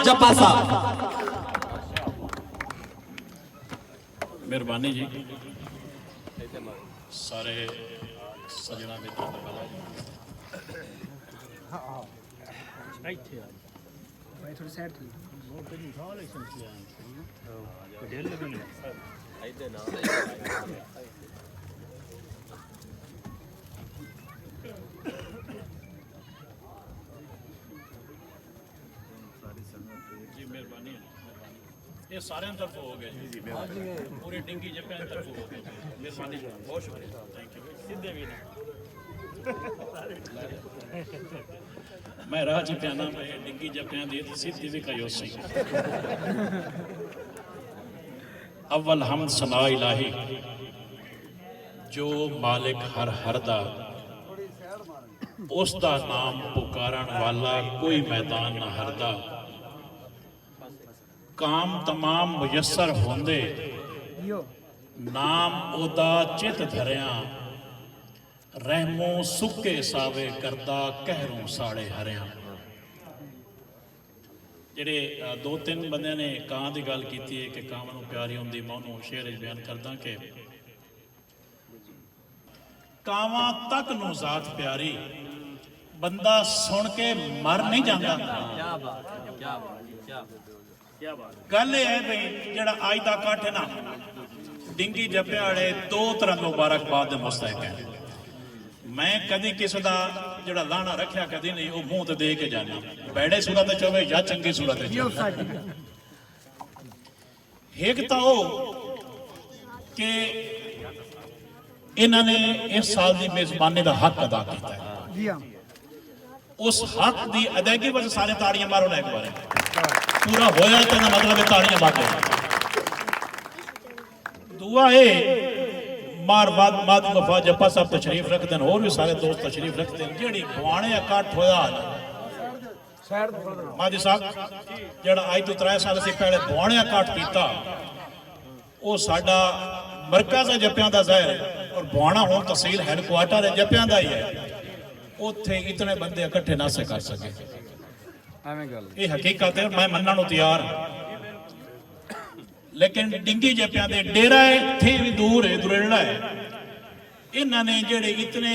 जप्पा साहब। मेहरबानी जी सारे सजना मित्रों का भला जी मेहरबानी ये सारे तरफ हो गए जी पूरी डिंगी जप्पे तरफ हो गए मेहरबानी बहुत शुक्रिया थैंक यू सीधे भी ना मैं राह च प्याना मैं डिंगी जप्पियां दी सीधी भी कयो सी अव्वल हमद सना इलाही जो मालिक हर दा उस दा नाम पुकारन वाला कोई मैदान न हरदा काम तमाम मुयसर होंदे नाम ओदा चित धरिया रहमो सुके सावे करदा कहरों साड़े हरिया जेडे दो तीन बंदे ने कां की गल की है कि कां नूं प्यारी होंदी मैं उन्होंने शेर बयान करदा कि कावां तक नूं जात प्यारी बंदा सुन के मर नहीं जाता गल यह है भाई जरा अज का कट है ना डिंगी जप्पे वाले दो तरह मुबारकबाद मुस्तक है मैं कभी किसी का जरा लाना रखा कभी नहीं वो मुंह तो दे के जाना बैड़े सूरत चोवे या चंगी सूरत एक तो कि इन्होंने इस साल की मेजबानी का हक अदा किया है उस हक की अदायगी वजह सारे ताड़ियां मारो ना एक बार पूरा होया तो मतलब ताड़ियां बाटे दुआ है मारवाद माद वफा जप्पा साहब तशरीफ रखते हैं और भी सारे दोस्त तशरीफ रखते हैं जेड़ी बुआने इकट्ठ होया मादी साहब जड़ा आज तो 3 साल से पहले बुआने इकट्ठ किया वो साडा मरकज है जप्पियां दा ज़ाहिर है और बुआना हुण तहसील हैडक्वार्टर है जप्पियां दा ही है उत्थे इतने बंदे इकट्ठे ना से कर सके ये हकीकत है मैं मनने नूं तैयार लेकिन डिंगी जप्पियां दे डेरा है थे भी दूर है दुरेड़ा है इन्होंने जेडे इतने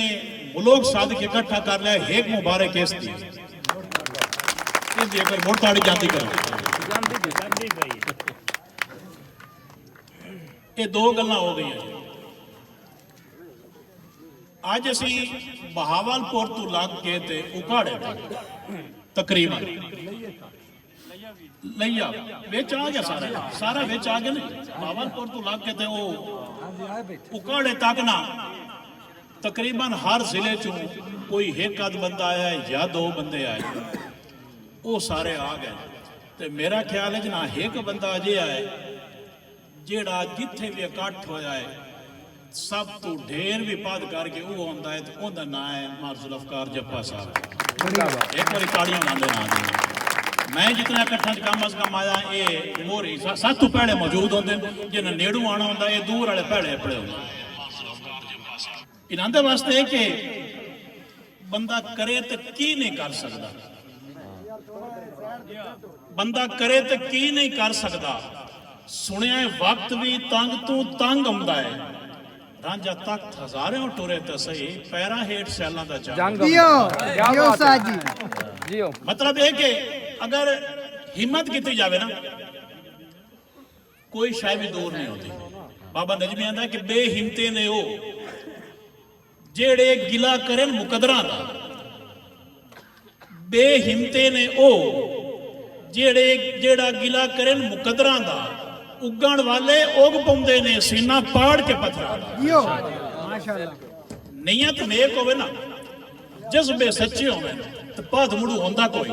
मुलोक साध के इकट्ठा कर लिया एक मुबारक इस दी अगर मुड़ ताड़ी जाती करो ये दो गल्लां हो गई अज असी बहावलपुर तो लग के ते उकाड़े तक तकरीबन लिया बिच आ गया सारा सारा बिच आ गया बहावलपुर तो लग के ते वो उकाड़े तक ना तकरीबन हर जिले चों कोई एक आध बंदा आया या 2 बंदे आए वो सारे आ गए ते मेरा ख्याल है ना एक बंदा अजे आए जेड़ा जिथे भी इकट्ठ होया है सब तो ढेर भी पद करके वो आता है तो उनका नाम है मार्जुल अफकार जप्पा साहब एक बार ताड़ियां लाते ना मैं जितना इकट्ठा कम अज कम आया ये मोरी सब तो पहले मौजूद होंगे जिन्हें नेड़ू आना होंगे ये दूर वाले पहले अपने होंगे इन्होंने वास्ते कि बंदा करे तो की नहीं कर सकता बंदा करे तो की नहीं कर सकता सुनिया वक्त भी तंग तू तंग आंदा है रांझा तख्त हजारों टुरे तो सही पैरा हेठ सैलों का मतलब है कि अगर हिम्मत की जाए ना कोई शायद भी दूर नहीं होती बाबा नजमी आंदा कि बेहिम्मते ने वो जेड़े गिला करें मुकदरा दा बेहिम्मते ने वो जेड़े जेड़ा गिला करें मुकदरा दा उगण वाले उग पाउंदे ने सीना पाड़ के पत्थर नीयत नेक होवे ना जज्बे सच्चे होवे तो पथ मुड़ू होंदा कोई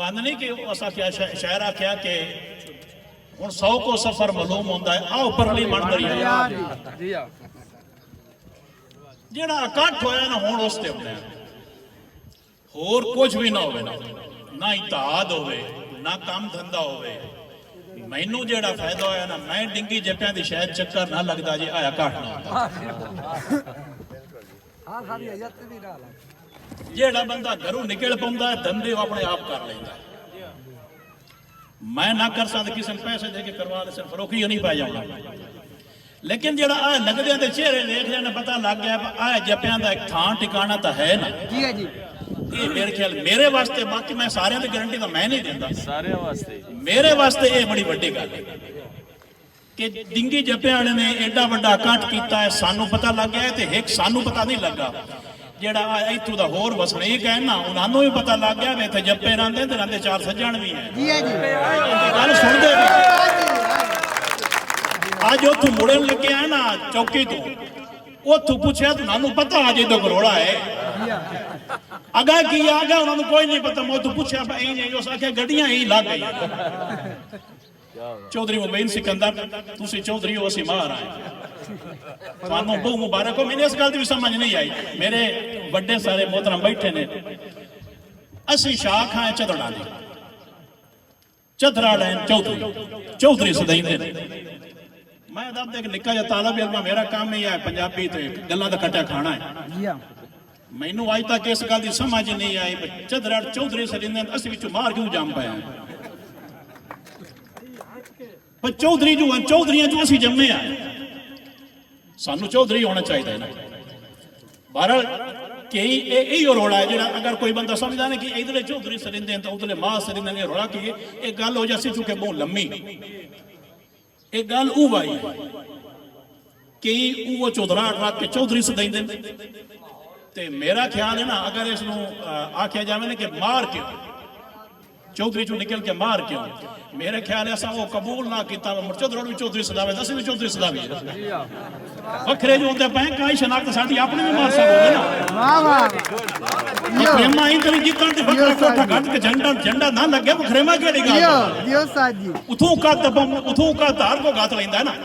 आंदा नहीं कि असा क्या शायर आख्या कि हुण 100 को सफर मालूम होंदा है आओ परली मन दरिया जेड़ा इकट्ठ होया ना हुण उस ते होंदा होर कुछ भी ना होवे ना इत्तेहाद होवे ना काम धंधा होवे मैनू जेड़ा फायदा होया ना मैं डिंगी जप्पियां दी शायद चक्कर ना लगदा जे आया घट ना होंदा ਜਿਹੜਾ ਬੰਦਾ ਘਰੋਂ ਨਿਕਲ ਪਾਉਂਦਾ ਹੈ ਧੰਦੇ ਉਹ ਆਪਣੇ ਆਪ ਕਰ ਲੈਂਦਾ ਹੈ। मैं ना कर सकता किसी ने पैसे दे के करवा ले सिर्फ फरोखी नहीं पै जाना लेकिन जेड़ा आ लगदे दे चेहरे देख लेना पता लग गया आ जप्पियां दा एक थां ठिकाना तो है ना जी है जी ये मेरे ख्याल मेरे वास्ते बाकी मैं सारे दी गारंटी तो मैं नहीं देंदा सारे वास्ते मेरे वास्ते ये बड़ी वड्डी गल है कि डिंगी जप्पियां वाले ने एडा वड्डा इकट्ठ कीता है सानू पता लग गया ते एक सानू पता नहीं लगा ਜਿਹੜਾ ਇੱਥੋਂ ਦਾ ਹੋਰ ਵਸਨੀਕ ਹੈ ਨਾ ਉਹਨਾਂ ਨੂੰ ਵੀ ਪਤਾ ਲੱਗ ਗਿਆ ਵੀ ਇੱਥੇ ਜੱਪੇ ਰਹਿੰਦੇ ਤੇ ਰਹਿੰਦੇ ਚਾਰ ਸੱਜਣ ਵੀ ਹੈ ਜੀ ਹੈ ਜੀ ਗੱਲ ਸੁਣਦੇ ਵੀ ਅੱਜ ਉੱਥੋਂ ਮੁੜਨ ਲੱਗਿਆ ਨਾ ਚੌਕੀ ਤੋਂ ਉੱਥੋਂ ਪੁੱਛਿਆ ਤੁਹਾਨੂੰ ਪਤਾ ਅੱਜ ਇਹਦਾ ਕਰੋੜਾ ਹੈ ਅਗਾ ਕੀ ਆ ਗਿਆ ਉਹਨਾਂ ਨੂੰ ਕੋਈ ਨਹੀਂ ਪਤਾ ਮੈਂ ਉੱਥੋਂ ਪੁੱਛਿਆ ਭਾਈ ਨਹੀਂ ਉਸ ਆਖਿਆ ਗੱਡੀਆਂ ਹੀ ਲੱਗ ਗਈਆਂ ਚੌਧਰੀ ਮੁਬੀਨ ਸਿਕੰਦਰ ਤੁਸੀਂ ਚੌਧਰੀ ਹੋ ਅਸੀਂ ਮਾਰ ਆਏ ਤੁਹਾਨੂੰ ਬਹੁਤ ਮੁਬਾਰਕ ਹੋ ਮੈਨੂੰ ਇਸ ਗੱਲ ਦੀ ਵੀ ਸਮਝ ਨਹੀਂ ਆਈ ਮੇਰੇ ਵੱਡੇ ਸਾਰੇ ਮੋਹਤਰਮ ਬੈਠੇ ਨੇ ਅਸੀਂ ਸ਼ਾਖ ਹਾਂ ਚਦੜਾ ਦੇ ਚਦਰਾ ਲੈਣ ਚੌਧਰੀ ਸਦਾਈਂਦੇ ਨੇ ਮੈਂ ਦੱਸ ਦੇ ਕਿ ਨਿੱਕਾ ਜਿਹਾ ਤਾਲਬ ਇਲਮ ਮੇਰਾ ਕੰਮ ਹੀ ਹੈ ਪੰਜਾਬੀ ਤੇ ਗੱਲਾਂ ਦਾ ਕੱਟਿਆ ਖਾਣਾ ਹੈ ਜੀ ਹਾਂ ਮੈਨੂੰ ਅੱਜ ਤੱਕ ਇਸ ਗੱਲ ਦੀ ਸਮਝ ਨਹੀਂ ਆਈ ਚਦਰਾ ਚੌਧਰੀ ਸਦਾਈਂਦੇ ਅਸੀਂ ਵਿੱਚੋਂ ਮਾਰ ਕਿਉਂ ਜੰਮ ਪਾਇਆ ਪਰ ਚੌਧਰੀ ਜੋ ਚੌਧਰੀਆਂ ਜੋ ਅਸੀਂ ਜੰਮੇ ਆ ਸਾਨੂੰ ਚੌਧਰੀ ਹੋਣਾ ਚਾਹੀਦਾ ਹੈ ਨਾ ਬਹਰਹਾਲ ਕਿ ਇਹ ਰੌਲਾ ਹੈ ਜਿਹੜਾ ਅਗਰ ਕੋਈ ਬੰਦਾ ਸਮਝਦਾ ਨਾ ਕਿ ਇਧਰਲੇ ਚੌਧਰੀ ਸਰਿੰਦੇ ਤਾਂ ਉਧਰਲੇ ਮਾਂ ਸਰਿੰਦੇ ਨੇ ਰੌਲਾ ਕੀ ਇਹ ਗੱਲ ਹੋ ਜਾਸੀ ਚੁੱਕੇ ਬਹੁਤ ਲੰਮੀ ਇਹ ਗੱਲ ਉਹ ਵਾਈ ਕਿ ਉਹ ਚੌਧਰਾ ਰੱਖ ਕੇ ਚੌਧਰੀ ਸਦਾਈਂਦੇ ਨੇ ਤੇ ਮੇਰਾ ਖਿਆਲ ਹੈ ਨਾ ਅਗਰ ਇਸ ਨੂੰ ਆਖਿਆ ਜਾਵੇ ਨਾ ਕਿ ਮਾਰ ਕੇ चौधरी चो निकल के मार क्यों मेरे ख्याल ऐसा वो कबूल ना किया चौधरी भी चौधरी सदावे दस भी चौधरी सदावे वखरे जो होते हैं कई शनाख्त साडी अपने भी मार सकते ना वाह वाह वखरेमा ही करी जीतन ते वखरा कोठा गट के झंडा ना लगे वखरेमा केड़ी गल दियो साथ जी उथों का धार को गात लेंदा है ना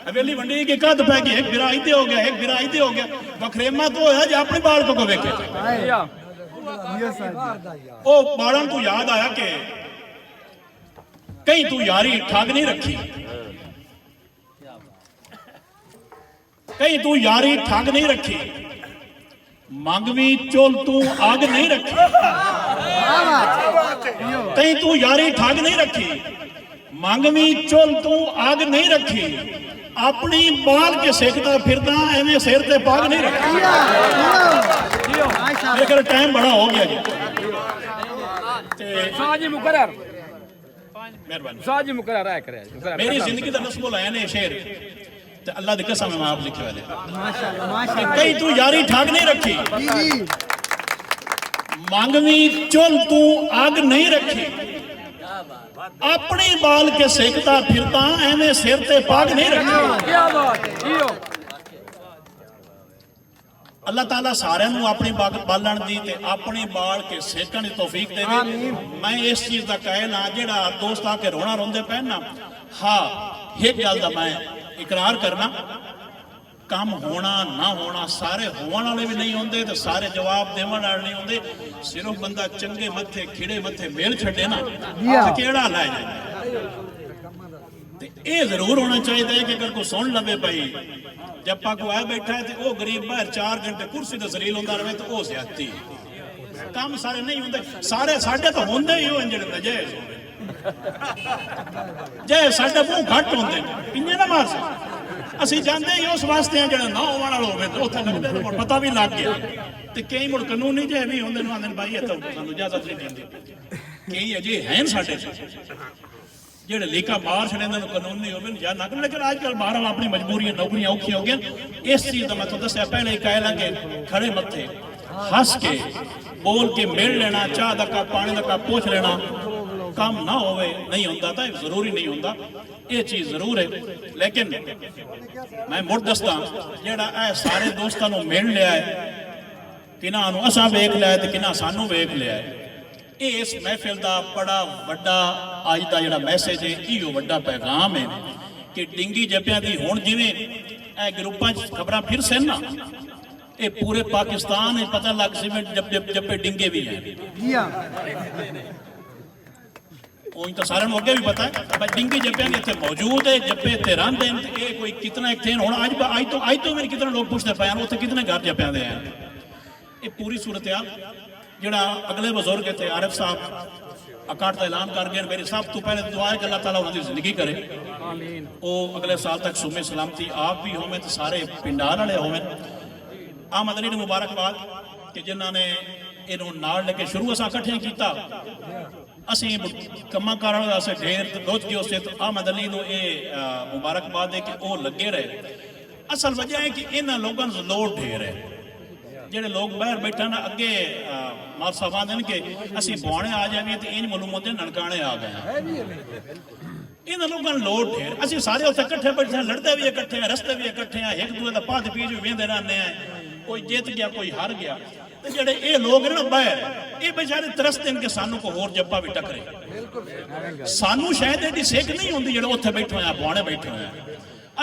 हवेली वंडी के कद पै गई एक बिरा इते हो गया एक बिरा इते हो गया वखरेमा तो है जे अपनी बाल को वेखे ओ बाड़न तू याद आया कि कहीं तू यारी ठग नहीं रखी कहीं तू यारी ठग नहीं रखी मंगवी चोल तू आग नहीं रखी कहीं तू यारी ठग नहीं रखी मंगवी चोल तू आग नहीं रखी अपनी बाल के सेकता फिरदा एवें सिर ते पाग नहीं रखी लेकिन टाइम बड़ा हो गया जी साजी मुकर्रर मेहरबानी साजी मुकर्रर है करे मेरी जिंदगी का नस्बो लाया ने शेर ते अल्लाह दी कसम मैं आप लिखे वाले माशाल्लाह माशाल्लाह कहीं तू यारी ठाक नहीं रखी जी जी मांगवी चुल तू आग नहीं रखी अपनी बाल के सेकता फिरता एवें सिर ते पाग नहीं रखी क्या बात है जियो अल्लाह ताला सारिਆਂ ਨੂੰ ਆਪਣੀ ਬਾਲਣ ਦੀ ਤੇ ਆਪਣੀ ਬਾਲ ਕੇ ਸੇਕਣ ਦੀ ਤੌਫੀਕ ਦੇਵੇ ਮੈਂ ਇਸ ਚੀਜ਼ ਦਾ ਕਾਇਲ ਹਾਂ ਜਿਹੜਾ ਦੋਸਤ ਆ ਕੇ ਰੋਣਾ ਰੋਂਦੇ ਪੈਣ ਨਾ ਹਾਂ ਇੱਕ ਗੱਲ ਦਾ ਮੈਂ ਇਕਰਾਰ ਕਰਨਾ ਕੰਮ ਹੋਣਾ ਨਾ ਹੋਣਾ ਸਾਰੇ ਹੋਣ ਵਾਲੇ ਵੀ ਨਹੀਂ ਹੁੰਦੇ ਤੇ ਸਾਰੇ ਜਵਾਬ ਦੇਣ ਵਾਲੇ ਨਹੀਂ ਹੁੰਦੇ ਸਿਰਫ ਬੰਦਾ ਚੰਗੇ ਮੱਥੇ ਖਿੜੇ ਮੱਥੇ ਮੇਲ ਛੱਡੇ ਨਾ ਕਿਹੜਾ ਲੈ ਜਾਂਦਾ ਤੇ ਇਹ ਜ਼ਰੂਰ ਹੋਣਾ ਚਾਹੀਦਾ ਹੈ ਕਿ ਅਗਰ ਕੋਈ ਸੁਣ ਲਵੇ ਭਾਈ जप्पा को आया बैठा है तो वो गरीब बाहर 4 घंटे कुर्सी ते जलील होंदा रहे तो वो ज्यादती काम सारे नहीं होंदे सारे साडे तो होंदे ही हो जेड़े नजायज जे साडे मुंह घट होंदे इन्ने ना मार ਅਸੀਂ ਜਾਂਦੇ ਹੀ ਉਸ ਵਾਸਤੇ ਆ ਜਿਹੜਾ ਨਾ ਹੋਣ ਵਾਲਾ ਹੋਵੇ ਤੇ ਉੱਥੇ ਲੱਗਦੇ ਨੇ ਪਤਾ ਵੀ ਲੱਗ ਗਿਆ ਤੇ ਕਈ ਮੁੜ ਕਾਨੂੰਨੀ ਜੇ ਵੀ ਹੁੰਦੇ ਨੇ ਆਂਦੇ ਭਾਈ ਇਹ ਤਾਂ ਸਾਨੂੰ ਇਜਾਜ਼ਤ ਨਹੀਂ ਦਿੰਦੇ ਕਈ ਅਜੇ ਹੈ ਸਾਡੇ ਜਿਹੜੇ ਲੀਕਾ ਮਾਰ ਛੜੇਂਦੇ ਨੂੰ ਕਾਨੂੰਨ ਨਹੀਂ ਹੋਵੇ ਜਾਂ ਨਾ ਕਰਨ ਲੇਕਿਨ ਅੱਜ ਕੱਲ ਬਾਹਰ ਆਪਣੀ ਮਜਬੂਰੀਆਂ ਨੌਕਰੀਆਂ ਔਖੀਆਂ ਹੋ ਗਈਆਂ ਇਸ ਚੀਜ਼ ਦਾ ਮੈਂ ਤੁਹਾਨੂੰ ਦੱਸਿਆ ਪਹਿਲੇ ਹੀ ਕਹਿ ਲਾਂਗੇ ਖੜੇ ਮੱਥੇ ਹੱਸ ਕੇ ਬੋਲ ਕੇ ਮਿਲ ਲੈਣਾ ਚਾਹ ਦਾ ਕੱਪ ਪਾਣੀ ਦਾ ਕੱਪ ਪੁੱਛ ਲੈਣਾ ਕੰਮ ਨਾ ਹੋਵੇ ਨਹੀਂ ਹੁੰਦਾ ਤਾਂ ਜ਼ਰੂਰੀ ਨਹੀਂ ਹੁੰਦਾ ਇਹ ਚੀਜ਼ ਜ਼ਰੂਰ ਹੈ ਲੇਕਿਨ ਮੈਂ ਮੁੜ ਦੱਸਦਾ ਜਿਹੜਾ ਇਹ ਸਾਰੇ ਦੋਸਤਾਂ ਨੂੰ ਮਿਲ ਲਿਆ ਹੈ ਕਿਨਾਂ ਨੂੰ ਅਸਾਂ ਵੇਖ ਲਿਆ ਤੇ ਕਿਨਾਂ ਸਾਨੂੰ ਵੇਖ ਲਿਆ ਹੈ इस महफिल का बड़ा वड्डा अज का जिहड़ा मैसेज है इहो वड्डा पैगाम है कि डिंगी जप्पियां दी हुण जिवें ए ग्रुपां च खबरां फिर सन ना ये पूरे पाकिस्तान में पता लग सी जप्पे डिंगे भी हैं जी हां ਉਹ ਤਾਂ ਸਾਰਿਆਂ ਨੂੰ ਅੱਗੇ ਵੀ ਪਤਾ ਹੈ ਪਰ ਡਿੰਗੀ ਜੱਪਿਆਂ ਦੇ ਇੱਥੇ ਮੌਜੂਦ ਹੈ ਜੱਪੇ ਇੱਥੇ ਰਹਿੰਦੇ ਨੇ ਇਹ ਕੋਈ ਕਿਤਨਾ ਇੱਥੇ ਹੁਣ ਅੱਜ ਤੋਂ ਮੇਰੇ ਕਿਤਨੇ ਲੋਕ ਪੁੱਛਦੇ ਪਏ ਹਨ ਉੱਥੇ ਕਿਤਨੇ ਘਰ ਜੱਪਿਆਂ ਦੇ ਹਨ ਇਹ ਪੂਰੀ ਸੂਰਤ ਆ ਜਿਹੜਾ ਅਗਲੇ ਬਜ਼ੁਰਗ ਇੱਥੇ ਆਰਿਫ ਸਾਹਿਬ ਅਕਾਟ ਦਾ ਐਲਾਨ ਕਰ ਗਏ। ਮੇਰੀ ਸਭ ਤੋਂ ਪਹਿਲੇ ਦੁਆ ਹੈ ਕਿ ਅੱਲਾਹ ਤਾਲਾ ਉਹਨਾਂ ਦੀ ਜ਼ਿੰਦਗੀ ਕਰੇ, ਉਹ ਅਗਲੇ ਸਾਲ ਤੱਕ ਸੁਮੇ ਸਲਾਮਤੀ ਆਪ ਵੀ ਹੋਵੇ ਤੇ ਸਾਰੇ ਪਿੰਡਾਂ ਵਾਲੇ ਹੋਵੇ। ਆਮਦ ਅਲੀ ਨੂੰ ਮੁਬਾਰਕਬਾਦ ਕਿ ਜਿਨ੍ਹਾਂ ਨੇ ਇਹਨੂੰ ਨਾਲ ਲੈ ਕੇ ਸ਼ੁਰੂ ਅਸਾਂ ਇਕੱਠੇ ਕੀਤਾ। ਅਸੀਂ ਕੰਮਾਂ ਕਾਰਾਂ ਵਾਸਤੇ ਢੇਰ ਰੁੱਝ ਗਏ ਉਸੇ ਤੋਂ ਆਮਦ ਅਲੀ ਨੂੰ ਇਹ ਮੁਬਾਰਕਬਾਦ ਦੇ ਕਿ ਉਹ ਲੱਗੇ ਰਹੇ। ਅਸਲ ਵਜ੍ਹਾ ਹੈ ਕਿ ਇਹਨਾਂ ਲੋਕਾਂ ਨੂੰ ਲੋੜ ਢੇਰ ਹੈ। ਜਿਹੜੇ ਲੋਕ ਬਾਹਰ ਬੈਠੇ ਨਾ ਅੱਗੇ ਮਾਲ ਸਾਹਿਬਾਨ ਨੇ ਕਿ ਅਸੀਂ ਬੌਣੇ ਆ ਜਾਵਾਂਗੇ ਤੇ ਇੰਜ ਮਾਲੂਮ ਹੁੰਦੇ ਨਨਕਾਣੇ ਆ ਗਏ। ਇਹਨਾਂ ਲੋਕਾਂ ਨੂੰ ਲੋੜ ਢੇਰ। ਅਸੀਂ ਸਾਰੇ ਉੱਥੇ ਇਕੱਠੇ ਬੈਠੇ ਲੜਦੇ ਵੀ ਇਕੱਠੇ ਆ, ਰਸਤੇ ਵੀ ਇਕੱਠੇ ਆ, ਇੱਕ ਦੂਜੇ ਦਾ ਪਾਦ ਪੀਜ ਵੀ ਵੇਂਦੇ ਰਹਿੰਦੇ ਆ। ਕੋਈ ਜਿੱਤ ਗਿਆ ਕੋਈ ਹਾਰ ਗਿਆ। ਤੇ ਜਿਹੜੇ ਇਹ ਲੋਕ ਨੇ ਨਾ ਬਾਹਰ ਇਹ ਬੇਚਾਰੇ ਤਰਸਦੇ ਨੇ ਕਿ ਸਾਨੂੰ ਕੋਈ ਹੋਰ ਜੱਪਾ ਵੀ ਟੱਕਰੇ। ਸਾਨੂੰ ਸ਼ਾਇਦ ਇਹਦੀ ਸਿੱਖ ਨਹੀਂ ਹੁੰਦੀ ਜਿਹੜੇ ਉੱਥੇ ਬੈਠੇ ਹੋਇਆ ਬੌਣੇ ਬੈਠੇ ਹੋਇਆ।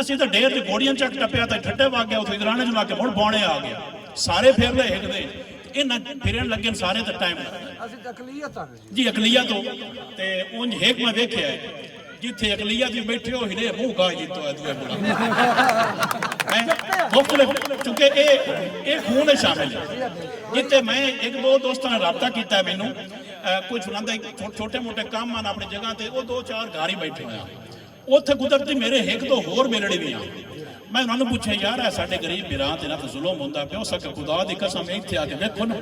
ਅਸੀਂ ਤਾਂ ਢੇਰ ਤੇ ਘੋੜੀਆਂ ਚੱਕ ਟੱਪਿਆ ਤਾਂ ਠੱਟੇ ਵਗ ਗਿਆ ਉੱਥੇ ਇਦਰਾਣੇ ਚ ਲਾ ਕੇ ਹੁਣ ਬੌਣੇ ਆ ਗਿਆ। ਸਾਰੇ ਫੇਰ ਲੈ ਹਿੱਕਦੇ ਇਹਨਾਂ ਫਿਰਨ ਲੱਗੇ ਸਾਰੇ ਤਾਂ ਟਾਈਮ ਅਸੀਂ ਤਾਂ ਅਕਲੀਅਤ ਆ ਜੀ ਅਕਲੀਅਤ ਹੋ ਤੇ ਉਂਝ ਹੇਕ ਮੈਂ ਵੇਖਿਆ ਜਿੱਥੇ ਅਕਲੀਅਤ ਵੀ ਬੈਠੇ ਹੋ ਹਿਲੇ ਮੂੰਹ ਗਾ ਜਿੱਤੋ ਦੂਏ ਬੁਲਾ ਮੁਖਤਲਿਫ ਚੁੱਕੇ ਇਹ ਖੂਨ ਸ਼ਾਮਿਲ ਹੈ। ਜਿੱਥੇ ਮੈਂ ਇੱਕ ਦੋ ਦੋਸਤਾਂ ਨਾਲ ਰਾਬਤਾ ਕੀਤਾ ਮੈਨੂੰ ਕੋਈ ਸੁਣਾਉਂਦਾ ਛੋਟੇ ਮੋਟੇ ਕੰਮ ਹਨ ਆਪਣੀ ਜਗ੍ਹਾ ਤੇ ਉਹ ਦੋ ਚਾਰ ਘਰ ਹੀ ਬੈਠੇ ਹੋਇਆ। ਉੱਥੇ ਕੁਦਰਤੀ ਮੇਰੇ ਹਿੱਕ ਤੋਂ ਹੋਰ ਮਿਲਣੇ ਵੀ ਆ। ਮੈਂ ਉਹਨਾਂ ਨੂੰ ਪੁੱਛਿਆ ਯਾਰ ਇਹ ਸਾਡੇ ਗਰੀਬ ਵੀਰਾਂ ਤੇ ਨਾ ਜ਼ੁਲਮ ਹੁੰਦਾ ਪਿਆ ਸਕ ਖੁਦਾ ਦੀ ਕਸਮ ਇੱਥੇ ਆ ਕੇ ਵੇਖੋ ਨਾ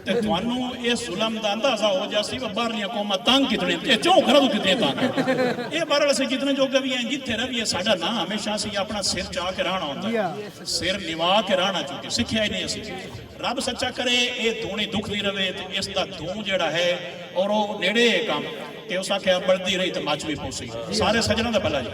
ਤੇ ਤੁਹਾਨੂੰ ਇਹ ਜ਼ੁਲਮ ਦਾ ਅੰਦਾਜ਼ਾ ਹੋ ਜਾ ਸੀ ਬਾਹਰਲੀਆਂ ਕੌਮਾਂ ਤੰਗ ਕਿਤਨੇ ਤੇ ਝੋਖਰਾ ਤੋਂ ਕਿਤੇ ਤੰਗ ਇਹ ਬਾਹਰ ਅਸੀਂ ਕਿਤਨੇ ਜੋਗੇ ਵੀ ਐ ਜਿੱਥੇ ਰਹੀਏ ਸਾਡਾ ਨਾਂ ਹਮੇਸ਼ਾ ਸੀ ਆਪਣਾ ਸਿਰ ਚਾ ਕੇ ਰਹਿਣਾ ਹੁੰਦਾ ਸਿਰ ਨਿਵਾ ਕੇ ਰਹਿਣਾ ਚੁੱਕੇ ਸਿੱਖਿਆ ਹੀ ਨਹੀਂ ਅਸੀਂ। ਰੱਬ ਸੱਚਾ ਕਰੇ ਇਹ ਦੂਣੀ ਦੁਖਦੀ ਰਵੇ ਤੇ ਇਸ ਦਾ ਧੂੰ ਜਿਹੜਾ ਹੈ ਔਰ ਉਹ ਨੇੜੇ ਕੰਮ ਤੇ ਉਸ ਆਖਿਆ ਬਲਦੀ ਰਹੀ ਤੇ ਮੱਚ ਵੀ ਪੋਸੀ। ਸਾਰੇ ਸੱਜਣਾਂ ਦਾ ਭਲਾ ਜੀ।